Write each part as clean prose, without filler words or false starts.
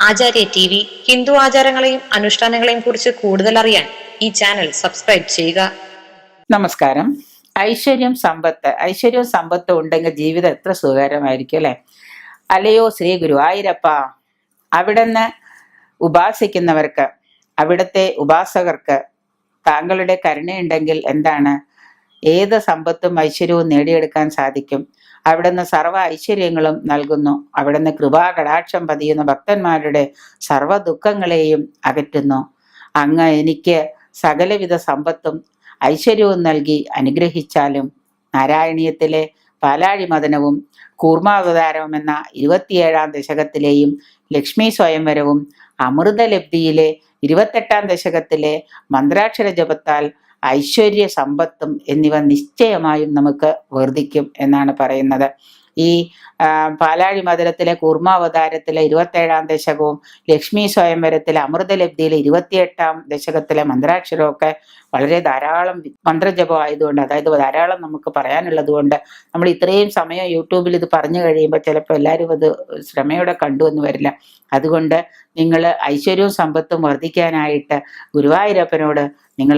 ആചാര്യ T V Hindu ആചാരങ്ങളെയും അനുഷ്ഠാനങ്ങളെയും കുറിച്ച് കൂടുതൽ അറിയാൻ ഈ ചാനൽ സബ്സ്ക്രൈബ് ചെയ്യുക. നമസ്കാരം. ഐശ്വര്യവും സമ്പത്തും ഉണ്ടെങ്കിൽ ജീവിതം എത്ര സുഖകരമായിരിക്കും അല്ലെ? അല്ലയോ ശ്രീ ഗുരുവായൂരപ്പ, അവിടുന്ന് ഉപാസിക്കുന്നവർക്ക്, അവിടുത്തെ ഉപാസകർക്ക് താങ്കളുടെ കരുണയുണ്ടെങ്കിൽ എന്താണ്, ഏത് സമ്പത്തും ഐശ്വര്യവും നേടിയെടുക്കാൻ സാധിക്കും. അവിടുന്ന് സർവ്വ ഐശ്വര്യങ്ങളും നൽകുന്നു. അവിടുന്ന് കൃപാകടാക്ഷം പതിയുന്ന ഭക്തന്മാരുടെ സർവ്വ ദുഃഖങ്ങളെയും അകറ്റുന്നു. അങ്ങ് എനിക്ക് സകലവിധ സമ്പത്തും ഐശ്വര്യവും നൽകി അനുഗ്രഹിച്ചാലും നാരായണീയത്തിലെ പാലാഴി മദനവും കൂർമാവതാരവും എന്ന 27-ാം ദശകത്തിലെയും ലക്ഷ്മി സ്വയംവരവും അമൃതലബ്ധിയിലെ 28-ാം ദശകത്തിലെ മന്ത്രാക്ഷര ജപത്താൽ ഐശ്വര്യ സമ്പത്തും എന്നിവ നിശ്ചയമായും നമുക്ക് വർദ്ധിക്കും എന്നാണ് പറയുന്നത്. ഈ പാലാഴി മധുരത്തിലെ കൂർമാവതാരത്തിലെ 27-ാം ദശകവും ലക്ഷ്മി സ്വയംവരത്തിലെ അമൃതലബ്ധിയിലെ 28-ാം ദശകത്തിലെ മന്ത്രാക്ഷരമൊക്കെ വളരെ ധാരാളം മന്ത്രജപം ആയതുകൊണ്ട്, അതായത് ധാരാളം നമുക്ക് പറയാനുള്ളത് കൊണ്ട് നമ്മൾ ഇത്രയും സമയം യൂട്യൂബിൽ ഇത് പറഞ്ഞു കഴിയുമ്പോൾ ചിലപ്പോൾ എല്ലാവരും അത് ശ്രമയോടെ കണ്ടുവെന്ന് വരില്ല. അതുകൊണ്ട് നിങ്ങൾ ഐശ്വര്യവും സമ്പത്തും വർദ്ധിക്കാനായിട്ട് ഗുരുവായൂരപ്പനോട് നിങ്ങൾ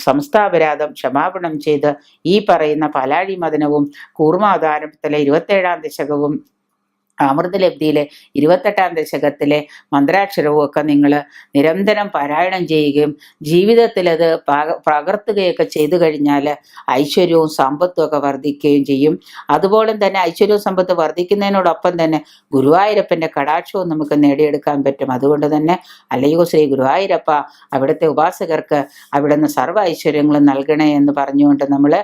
സംസ്ഥാപരാധം ക്ഷമാപണം ചെയ്ത് ഈ പറയുന്ന പാലാഴി മദനവും കൂർമാവതാരത്തിലെ 27-ാം ദശകവും അമൃതലബ്ധിയിലെ 28-ാം ദശകത്തിലെ മന്ത്രാക്ഷരവും ഒക്കെ നിങ്ങൾ നിരന്തരം പാരായണം ചെയ്യുകയും ജീവിതത്തിൽ അത് പകർത്തുകയൊക്കെ ചെയ്തു കഴിഞ്ഞാൽ ഐശ്വര്യവും സമ്പത്തും ഒക്കെ വർദ്ധിക്കുകയും ചെയ്യും. അതുപോലെ തന്നെ ഐശ്വര്യവും സമ്പത്ത് വർദ്ധിക്കുന്നതിനോടൊപ്പം തന്നെ ഗുരുവായൂരപ്പൻ്റെ കടാക്ഷവും നമുക്ക് നേടിയെടുക്കാൻ പറ്റും. അതുകൊണ്ട് തന്നെ അല്ലയോ ശ്രീ ഗുരുവായൂരപ്പ, അവിടുത്തെ ഉപാസകർക്ക് അവിടുന്ന് സർവ്വ ഐശ്വര്യങ്ങളും നൽകണേ എന്ന് പറഞ്ഞുകൊണ്ട് നമ്മൾ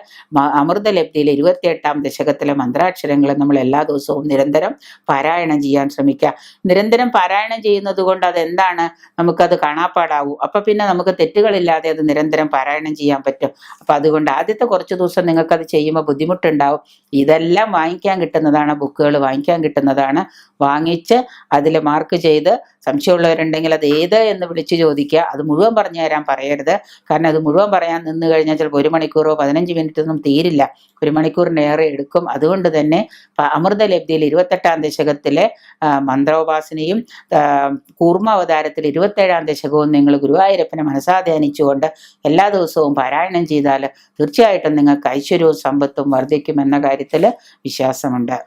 അമൃതലബ്ധിയിലെ 28-ാം ദശകത്തിലെ മന്ത്രാക്ഷരങ്ങൾ നമ്മൾ എല്ലാ ദിവസവും നിരന്തരം പാരായണം ചെയ്യാൻ ശ്രമിക്കുക. നിരന്തരം പാരായണം ചെയ്യുന്നത് കൊണ്ട് അതെന്താണ്, നമുക്കത് കാണാപ്പാടാവും. അപ്പൊ പിന്നെ നമുക്ക് തെറ്റുകളില്ലാതെ അത് നിരന്തരം പാരായണം ചെയ്യാൻ പറ്റും. അപ്പൊ അതുകൊണ്ട് ആദ്യത്തെ കുറച്ച് ദിവസം നിങ്ങൾക്കത് ചെയ്യുമ്പോൾ ബുദ്ധിമുട്ടുണ്ടാവും. ഇതെല്ലാം വാങ്ങിക്കാൻ കിട്ടുന്നതാണ്, ബുക്കുകൾ വാങ്ങിക്കാൻ കിട്ടുന്നതാണ്. വാങ്ങിച്ച് അതിൽ മാർക്ക് ചെയ്ത് സംശയമുള്ളവരുണ്ടെങ്കിൽ അത് ഏത് എന്ന് വിളിച്ച് ചോദിക്കുക. അത് മുഴുവൻ പറഞ്ഞു തരാൻ പറയരുത്. കാരണം അത് മുഴുവൻ പറയാൻ നിന്ന് കഴിഞ്ഞാൽ ചിലപ്പോൾ 1 മണിക്കൂറോ 15 മിനിറ്റൊന്നും തീരില്ല, 1 മണിക്കൂറിനേറെ എടുക്കും. അതുകൊണ്ട് തന്നെ അമൃതലബ്ധിയിൽ 28-ാം ദശകത്തിലെ മന്ത്രോപാസനയും കൂർമാവതാരത്തിൽ 27-ാം ദശകവും നിങ്ങൾ ഗുരുവായൂരപ്പനെ മനസാധ്യാനിച്ചുകൊണ്ട് എല്ലാ ദിവസവും പാരായണം ചെയ്താൽ തീർച്ചയായിട്ടും നിങ്ങൾക്ക് ഐശ്വര്യവും സമ്പത്തും വർദ്ധിക്കുമെന്ന കാര്യത്തിൽ വിശ്വാസമുണ്ട്.